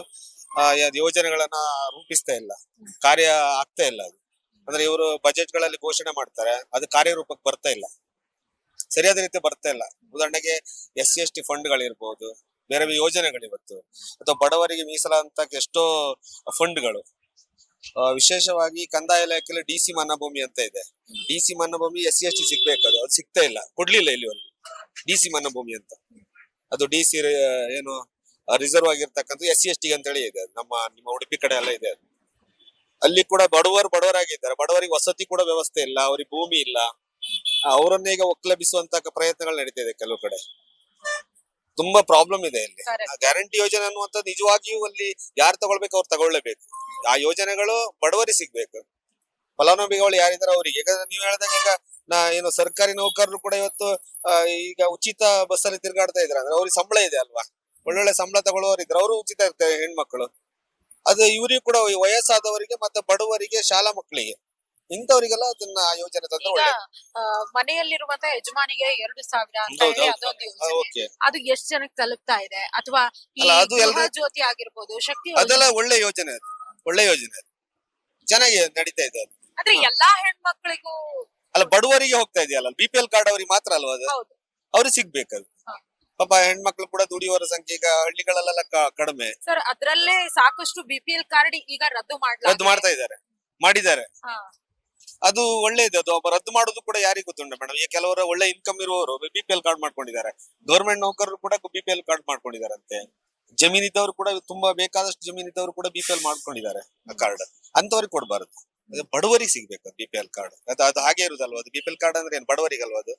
ಯೋಜನೆಗಳನ್ನ ರೂಪಿಸ್ತಾ ಇಲ್ಲ, ಕಾರ್ಯ ಆಗ್ತಾ ಇಲ್ಲ ಅದು. ಅಂದ್ರೆ ಇವರು ಬಜೆಟ್ ಗಳಲ್ಲಿ ಘೋಷಣೆ ಮಾಡ್ತಾರೆ, ಅದು ಕಾರ್ಯರೂಪಕ್ಕೆ ಬರ್ತಾ ಇಲ್ಲ, ಸರಿಯಾದ ರೀತಿ ಬರ್ತಾ ಇಲ್ಲ. ಉದಾಹರಣೆಗೆ SC/ST ಫಂಡ್ಗಳಿರ್ಬೋದು, ಬೇರೆ ಯೋಜನೆಗಳು ಇವತ್ತು, ಅಥವಾ ಬಡವರಿಗೆ ಮೀಸಲಾದಂತ ಎಷ್ಟೋ ಫಂಡ್ಗಳು, ವಿಶೇಷವಾಗಿ ಕಂದಾಯ ಇಲಾಖೆಯಲ್ಲಿ DC ಮನ್ನಾ ಭೂಮಿ ಅಂತ ಇದೆ. DC ಮನ್ನಾ ಭೂಮಿ SC/ST ಸಿಗ್ಬೇಕು, ಅದು ಸಿಗ್ತಾ ಇಲ್ಲ, ಕೊಡ್ಲಿಲ್ಲ ಇಲ್ಲಿವರೆಗೂ. DC ಮನ್ನಾ ಭೂಮಿ ಅಂತ. ಅದು DC ಏನು ರಿಸರ್ವ್ ಆಗಿರ್ತಕ್ಕಂಥ SC/ST ಅಂತ ಹೇಳಿ ಇದೆ. ನಿಮ್ಮ ಉಡುಪಿ ಕಡೆ ಎಲ್ಲ ಇದೆ ಅದು. ಅಲ್ಲಿ ಕೂಡ ಬಡವರಾಗಿದ್ದಾರೆ. ಬಡವರಿಗೆ ವಸತಿ ಕೂಡ ವ್ಯವಸ್ಥೆ ಇಲ್ಲ, ಅವ್ರಿಗೆ ಭೂಮಿ ಇಲ್ಲ. ಅವರನ್ನ ಈಗ ಒಕ್ಕಲೆಬ್ಬಿಸುವಂತ ಪ್ರಯತ್ನಗಳು ನಡೀತಾ ಇದೆ ಕೆಲವು ಕಡೆ. ತುಂಬಾ ಪ್ರಾಬ್ಲಮ್ ಇದೆ ಇಲ್ಲಿ. Correct. ಗ್ಯಾರಂಟಿ ಯೋಜನೆ ಅನ್ನುವಂಥದ್ದು ನಿಜವಾಗಿಯೂ ಅಲ್ಲಿ ಯಾರು ತಗೊಳ್ಬೇಕು ಅವ್ರು ತಗೊಳ್ಳೇಬೇಕು. ಆ ಯೋಜನೆಗಳು ಬಡವರಿಗೆ ಸಿಗ್ಬೇಕು. ಫಲಾನುಭವಿಗಳು ಯಾರಿದ್ದಾರೆ ಅವರಿಗೆ. ಈಗ ನೀವು ಹೇಳ್ದಾಗ ಈಗ ಏನು ಸರ್ಕಾರಿ ನೌಕರರು ಕೂಡ ಇವತ್ತು ಈಗ ಉಚಿತ ಬಸ್ಸಲ್ಲಿ ತಿರುಗಾಡ್ತಾ ಇದ್ದಾರೆ ಅಂದ್ರೆ ಅವ್ರಿಗೆ ಸಂಬಳ ಇದೆ ಅಲ್ವಾ, ಒಳ್ಳೊಳ್ಳೆ ಸಂಬಳ ತಗೊಳ್ಳೋರು ಇದ್ರೆ ಅವರು ಉಚಿತ ಇರ್ತಾರೆ ಹೆಣ್ಮಕ್ಳು. ಅದು ಇವರಿಗೂ ಕೂಡ ವಯಸ್ಸಾದವರಿಗೆ ಮತ್ತೆ ಬಡವರಿಗೆ, ಶಾಲಾ ಮಕ್ಕಳಿಗೆ, ಇಂಥವರಿಗೆಲ್ಲ ಅದನ್ನ ಆ ಯೋಜನೆ ತಂದ್ರೆ ಈಗ ಒಳ್ಳೆ. ಮನೆಯಲ್ಲಿರುವಂತ ಯಜಮಾನಿಗೆ 2,000 ಅಂತ ಹೌದು, ಹೇಳಿ ಹೌದು. ಅದೊಂದು ಯೋಜನೆ. ಓಕೆ, ಅದು ಎಷ್ಟ್ ಜನಕ್ಕೆ ತಲುಪ್ತಾ ಇದೆ? ಅಥವಾ ಈ ಅಲ್ಲ, ಅದು ಗೃಹ ಎಲ್ರು- ಜ್ಯೋತಿ ಆಗಿರ್ಬೋದು, ಶಕ್ತಿ ಅದೆಲ್ಲ ಯೋಜನೆ. ಒಳ್ಳೆ ಯೋಜನೆ. ಅದು ಒಳ್ಳೆ ಯೋಜನೆ, ಅದು ಚೆನ್ನಾಗಿ ನಡೀತಾ ಇದೆ ಅದು. ಆದ್ರೆ ಎಲ್ಲಾ ಹೆಣ್ಮಕ್ಳಿಗೂ ಅಲ್ಲ, ಬಡವರಿಗೆ ಹೋಗ್ತಾ ಇದೆಯಲ್ಲ, BPL ಕಾರ್ಡ್ ಅವ್ರಿಗೆ ಮಾತ್ರ ಅಲ್ವಾ ಅದು, ಹೌದು. ಅವ್ರಿಗೆ ಸಿಗ್ಬೇಕದು. ಹಾ. ಪಾಪ ಹೆಣ್ಮಕ್ಳು ಕೂಡ ದುಡಿಯೋರ ಸಂಖ್ಯೆ ಈಗ ಹಳ್ಳಿಗಳಲ್ಲೆಲ್ಲ ಕಡಿಮೆ. ಸರ್, ಅದ್ರಲ್ಲೇ ಸಾಕಷ್ಟು BPL ಕಾರ್ಡ್ ಈಗ ರದ್ದು ರದ್ದು ಮಾಡ್ತಾ ಇದ್ದಾರೆ, ಮಾಡಿದ್ದಾರೆ. ಹಾ. ಅದು ಒಳ್ಳೇದು. ಅದು ಒಬ್ಬ ರದ್ದು ಮಾಡೋದು ಕೂಡ ಯಾರಿಗೂ ಗೊತ್ತುಂಟು ಮೇಡಮ್. ಈಗ ಕೆಲವರು ಒಳ್ಳೆ ಇನ್ಕಮ್ ಇರುವವರು BPL ಕಾರ್ಡ್ ಮಾಡ್ಕೊಂಡಿದ್ದಾರೆ. ಗವರ್ಮೆಂಟ್ ನೌಕರರು ಕೂಡ BPL ಕಾರ್ಡ್ ಮಾಡ್ಕೊಂಡಿದ್ದಾರಂತೆ. ಜಮೀನ್ ಇದ್ದವರು ಕೂಡ, ತುಂಬಾ ಬೇಕಾದಷ್ಟು ಜಮೀನ್ ಇದ್ದವರು ಕೂಡ BPL ಮಾಡ್ಕೊಂಡಿದ್ದಾರೆ ಆ ಕಾರ್ಡ್. ಅಂತವ್ರಿಗೆ ಕೊಡ್ಬಾರದು, ಅದು ಬಡವರಿಗೆ ಸಿಗ್ಬೇಕು BPL ಕಾರ್ಡ್. ಅದು ಹಾಗೆ ಇರುದಲ್ವಾ, ಅದು BPL ಕಾರ್ಡ್ ಅಂದ್ರೆ ಏನು ಬಡವರಿಗಲ್ವಾ, ಅದು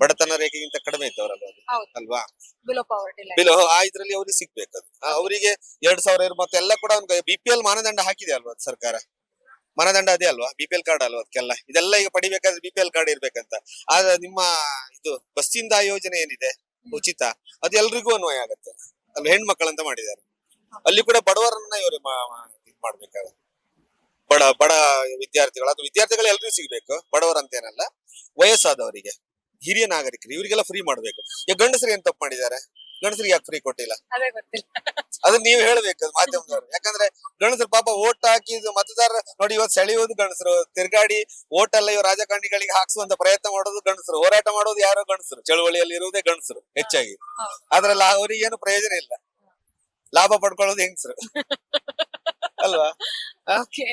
ಬಡತನ ರೇಖೆಗಿಂತ ಕಡಿಮೆ ಇದ್ದವರಲ್ವಾ ಅದು, ಹೌದು. ಅಲ್ವಾ. Below poverty line. ಬಿಲ್ ಇದ್ರಲ್ಲಿ ಅವ್ರಿಗೆ ಸಿಗ್ಬೇಕು ಅದು. ಅವರಿಗೆ 2,000 ಮತ್ತೆ ಎಲ್ಲ ಕೂಡ ಒಂದು BPL ಮಾನದಂಡ ಹಾಕಿದೆ ಅಲ್ವಾ ಅದು ಸರ್ಕಾರ. ಮಾನದಂಡ ಅದೇ ಅಲ್ವಾ, BPL ಕಾರ್ಡ್ ಅಲ್ವಾ ಅದಕ್ಕೆಲ್ಲ. ಇದೆಲ್ಲ ಈಗ ಪಡಿಬೇಕಾದ್ರೆ BPL ಕಾರ್ಡ್ ಇರ್ಬೇಕಂತ. ಆದ್ರೆ ನಿಮ್ಮ ಇದು ಬಸ್ಸಿಂದ ಯೋಜನೆ ಏನಿದೆ ಉಚಿತ, ಅದು ಎಲ್ರಿಗೂ ಅನ್ವಯ ಆಗತ್ತೆ. ಅಲ್ಲಿ ಹೆಣ್ಮಕ್ಳಂತ ಮಾಡಿದ್ದಾರೆ, ಅಲ್ಲಿ ಕೂಡ ಬಡವರನ್ನ ಇವರು ಇದ್ ಮಾಡ್ಬೇಕಾಗುತ್ತೆ. ಬಡ ವಿದ್ಯಾರ್ಥಿಗಳು, ಅದು ವಿದ್ಯಾರ್ಥಿಗಳು ಎಲ್ರಿಗೂ ಸಿಗ್ಬೇಕು, ಬಡವರಂತ ಏನಲ್ಲ. ವಯಸ್ಸಾದವರಿಗೆ, ಹಿರಿಯ ನಾಗರಿಕರು, ಇವರಿಗೆಲ್ಲ ಫ್ರೀ ಮಾಡ್ಬೇಕು. ಈಗ ಗಂಡಸರಿಗೆ ಏನ್ ತಪ್ಪು ಮಾಡಿದ್ದಾರೆ? ಗಂಡಸರಿಗೆ ಯಾಕೆ ಫ್ರೀ ಕೊಟ್ಟಿಲ್ಲ? ಅದೇ ಗೊತ್ತಿಲ್ಲ. ಅದನ್ನ ನೀವು ಹೇಳ್ಬೇಕು ಮಾಧ್ಯಮದವ್ರು. ಯಾಕಂದ್ರೆ ಗಂಡಸರು ಪಾಪ ಓಟ್ ಹಾಕಿ ಮತದಾರ ನೋಡಿ ಇವತ್ತು ಸೆಳೆಯೋದು ಗಂಡಸರು, ತಿರ್ಗಾಡಿ ಓಟ್ ಎಲ್ಲ ಇವ್ ರಾಜಕಾರಣಿಗಳಿಗೆ ಹಾಕ್ಸುವಂತ ಪ್ರಯತ್ನ ಮಾಡೋದು ಗಂಡಸರು, ಹೋರಾಟ ಮಾಡೋದು ಯಾರೋ ಗಂಡಸರು, ಚಳವಳಿಯಲ್ಲಿ ಇರುವುದೇ ಗಂಡಸರು ಹೆಚ್ಚಾಗಿ. ಹೌದು. ಅದ್ರಲ್ಲಿ ಅವ್ರಿಗೆ ಏನು ಪ್ರಯೋಜನ ಇಲ್ಲ, ಲಾಭ ಪಡ್ಕೊಳ್ಳೋದು ಹೆಂಗಸರು ಅಲ್ವಾ. ಓಕೆ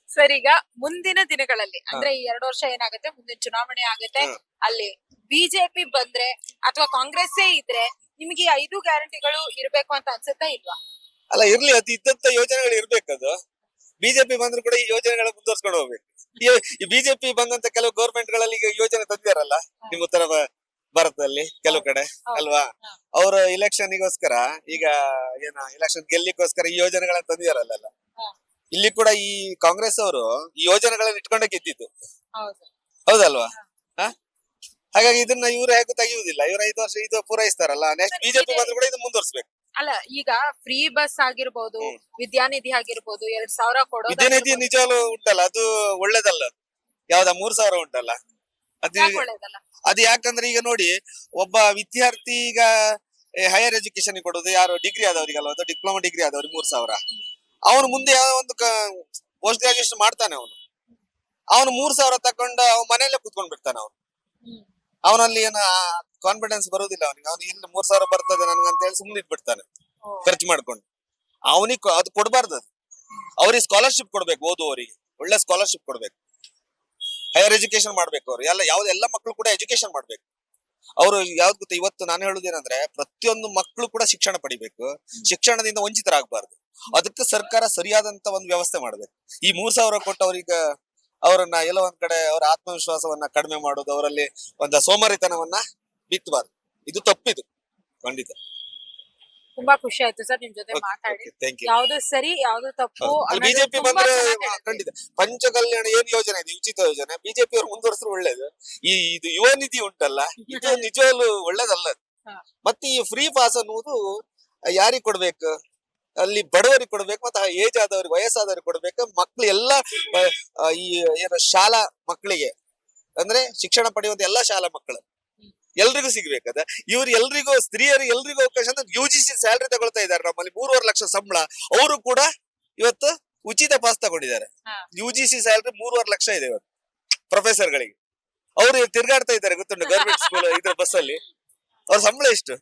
ಸರ್, ಈಗ ಮುಂದಿನ ದಿನಗಳಲ್ಲಿ ಅಂದ್ರೆ ಈ 2 ವರ್ಷ ಏನಾಗುತ್ತೆ, ಮುಂದಿನ ಚುನಾವಣೆ ಆಗುತ್ತೆ, ಅಲ್ಲಿ ಬಿಜೆಪಿ ಬಂದ್ರೆ ಅಥವಾ ಕಾಂಗ್ರೆಸ್ಸೇ ಇದ್ರೆ ನಿಮ್ಗೆ 5 ಗ್ಯಾರಂಟಿಗಳು ಇರ್ಬೇಕು ಅಂತ ಅನ್ಸುತ್ತಾ ಇಲ್ವಾ? ಅಲ್ಲ, ಇರ್ಲಿ, ಅದು ಇದ್ದಂತ ಯೋಜನೆಗಳು ಇರ್ಬೇಕದು. ಬಿಜೆಪಿ ಬಂದ್ರು ಕೂಡ ಈ ಯೋಜನೆಗಳ ಮುಂದುವರ್ಸ್ಕೊಂಡು ಹೋಗ್ಬೇಕು. ಈ ಬಿಜೆಪಿ ಬಂದಂತ ಕೆಲವು ಗೌರ್ಮೆಂಟ್ ಗಳಲ್ಲಿ ಈಗ ಯೋಜನೆ ತಂದಿದಾರಲ್ಲ ನಿಮ್ ಉತ್ತರ ಭಾರತದಲ್ಲಿ ಕೆಲವು ಕಡೆ ಅಲ್ವಾ. ಅವರು ಇಲೆಕ್ಷನ್ಗೋಸ್ಕರ ಈಗ ಇಲೆಕ್ಷನ್ ಗೆಲ್ಲಿಗೋಸ್ಕರ ಈ ಯೋಜನೆಗಳನ್ನ ತಂದಿದಾರಲ್ಲ. ಇಲ್ಲಿ ಕೂಡ ಈ ಕಾಂಗ್ರೆಸ್ ಅವರು ಈ ಯೋಜನೆಗಳನ್ನ ಇಟ್ಕೊಂಡೇ ಗೆದ್ದಿದ್ದು, ಹೌದಲ್ವಾ. ಹಾಗಾಗಿ ಇದನ್ನ ಇವ್ರು ಹೇಗೂ ತೆಗೆಯುವುದಿಲ್ಲ. ಇವ್ರು 5 ವರ್ಷ ಇದು ಪೂರೈಸ್ತಾರಲ್ಲ, ನೆಕ್ಸ್ಟ್ ಬಿಜೆಪಿ ಬಂದ್ರು ಕೂಡ ಇದು ಮುಂದುವರ್ಸ್ಬೇಕು. ಅಲ್ಲ, ಈಗ ಫ್ರೀ ಬಸ್ ಆಗಿರ್ಬೋದು, ವಿದ್ಯಾನಿಧಿ ಆಗಿರ್ಬೋದು, 2,000 ಕೊಡೋದು. ವಿದ್ಯಾನಿಧಿ ನಿಜವಾಗ್ಲೂ ಉಂಟಲ್ಲ, ಅದು ಒಳ್ಳೇದಲ್ಲ. ಯಾವ್ದಾ 3,000 ಉಂಟಲ್ಲ, ಒಳ್ಳೇದಲ್ಲ. ಅದು ಯಾಕಂದ್ರೆ ಈಗ ನೋಡಿ, ಒಬ್ಬ ವಿದ್ಯಾರ್ಥಿ ಈಗ ಹೈಯರ್ ಎಜುಕೇಶನ್ ಕೊಡೋದು ಯಾರು ಡಿಗ್ರಿ ಆದವ್ರಿಗಲ್ಲ, ಅದು ಡಿಪ್ಲೊಮಾ ಡಿಗ್ರಿ ಆದವ್ರಿಗೆ 3,000. ಅವನು ಮುಂದೆ ಯಾವ ಒಂದು ಪೋಸ್ಟ್ ಗ್ರಾಜುಯೇಷನ್ ಮಾಡ್ತಾನೆ, ಅವನು 3,000 ತಕೊಂಡು ಅವ್ನ ಮನೆಯಲ್ಲೇ ಕುತ್ಕೊಂಡ್ ಬಿಡ್ತಾನೆ. ಅವನಲ್ಲಿ ಏನು ಕಾನ್ಫಿಡೆನ್ಸ್ ಬರೋದಿಲ್ಲ ಅವನಿಗೆ. ಅವ್ನಿಗೆ ಇಲ್ಲಿ 3,000 ಬರ್ತದೆ ನನ್ಗಂತ ಹೇಳಿ ಸುಮ್ಮನೆ ಇಟ್ಬಿಡ್ತಾನೆ ಖರ್ಚು ಮಾಡ್ಕೊಂಡು. ಅವನಿಗೆ ಅದು ಕೊಡ್ಬಾರ್ದು. ಅವ್ರಿಗೆ ಸ್ಕಾಲರ್ಶಿಪ್ ಕೊಡ್ಬೇಕು, ಓದುವವರಿಗೆ ಒಳ್ಳೆ ಸ್ಕಾಲರ್ಶಿಪ್ ಕೊಡ್ಬೇಕು, ಹೈಯರ್ ಎಜುಕೇಶನ್ ಮಾಡ್ಬೇಕು. ಅವ್ರು ಎಲ್ಲ ಮಕ್ಕಳು ಕೂಡ ಎಜುಕೇಶನ್ ಮಾಡ್ಬೇಕು. ಅವರು ಯಾವ್ದು ಗೊತ್ತಾ, ಇವತ್ತು ನಾನು ಹೇಳುದೇನಂದ್ರೆ ಪ್ರತಿಯೊಂದು ಮಕ್ಕಳು ಕೂಡ ಶಿಕ್ಷಣ ಪಡಿಬೇಕು, ಶಿಕ್ಷಣದಿಂದ ವಂಚಿತರಾಗಬಾರ್ದು. ಅದಕ್ಕೆ ಸರ್ಕಾರ ಸರಿಯಾದಂತ ಒಂದು ವ್ಯವಸ್ಥೆ ಮಾಡ್ಬೇಕು. ಈ 3,000 ಕೊಟ್ಟು ಅವ್ರಿಗೆ ಅವರನ್ನ ಎಲ್ಲ ಒಂದ್ ಕಡೆ ಅವರ ಆತ್ಮವಿಶ್ವಾಸವನ್ನ ಕಡಿಮೆ ಮಾಡೋದು, ಅವರಲ್ಲಿ ಒಂದು ಸೋಮಾರಿತನವನ್ನ ಬಿತ್ತಬಾರ್ದು. ಇದು ತಪ್ಪಿದು, ಖಂಡಿತ. ತುಂಬಾ ಖುಷಿ ಆಯ್ತು ಸರ್ ನಿಮ್ ಜೊತೆ ಮಾತಾಡಿ. Thank you. ಯಾವ್ದು ಸರಿ ಯಾವ್ದು ತಪ್ಪು ಅಲ್ಲಿ ಬಿಜೆಪಿ ಬಂದ್ರೆ ಖಂಡಿತ ಪಂಚಕಲ್ಯಾಣ ಏನ್ ಯೋಜನೆ ಇದೆ, ಉಚಿತ ಯೋಜನೆ, ಬಿಜೆಪಿ ಅವ್ರು ಮುಂದುವರೆಸಿದ್ರೆ ಒಳ್ಳೇದು. ಇದು ಯುವ ನಿಧಿ ಉಂಟಲ್ಲ, ಇದು ನಿಜವಾಗ್ಲು ಒಳ್ಳೇದಲ್ಲ. ಮತ್ತೆ ಈ ಫ್ರೀ ಪಾಸ್ ಅನ್ನುವುದು ಯಾರಿಗ್ ಕೊಡ್ಬೇಕು? ಅಲ್ಲಿ ಬಡವರಿಗೆ ಕೊಡ್ಬೇಕು, ಮತ್ತೆ ಏಜ್ ಆದವ್ರಿಗೆ, ವಯಸ್ಸಾದವ್ರಿಗೆ ಕೊಡ್ಬೇಕು. ಮಕ್ಳು ಎಲ್ಲ ಈ ಶಾಲಾ ಮಕ್ಕಳಿಗೆ ಅಂದ್ರೆ ಶಿಕ್ಷಣ ಪಡೆಯುವಂತ ಎಲ್ಲಾ ಶಾಲಾ ಮಕ್ಕಳು ಎಲ್ರಿಗೂ ಸಿಗ್ಬೇಕದ. ಇವ್ರು ಎಲ್ರಿಗೂ, ಸ್ತ್ರೀಯರಿಗೆ ಎಲ್ರಿಗೂ ಅವಕಾಶ ಅಂತ UGC ಸ್ಯಾಲರಿ ತಗೊಳ್ತಾ ಇದ್ದಾರೆ. ನಮ್ಮಲ್ಲಿ 3.5 ಲಕ್ಷ ಸಂಬಳ, ಅವರು ಕೂಡ ಇವತ್ತು ಉಚಿತ ಪಾಸ್ ತಗೊಂಡಿದ್ದಾರೆ. UGC ಸ್ಯಾಲರಿ 3.5 ಲಕ್ಷ ಇದೆ ಇವತ್ತು ಪ್ರೊಫೆಸರ್ಗಳಿಗೆ. ಅವ್ರು ತಿರ್ಗಾಡ್ತಾ ಇದ್ದಾರೆ ಗೊತ್ತುಂಟು, ಗವರ್ಮೆಂಟ್ ಸ್ಕೂಲ್ ಇದ್ರ ಬಸ್ಸಲ್ಲಿ. ಅವ್ರ ಸಂಬಳ ಎಷ್ಟು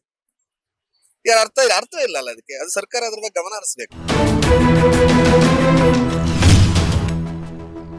ಅರ್ಥ ಇಲ್ಲ ಅಲ್ಲ. ಅದಕ್ಕೆ ಅದು ಸರ್ಕಾರ ಅದ್ರ ಬಗ್ಗೆ ಗಮನ ಹರಿಸ್ಬೇಕು.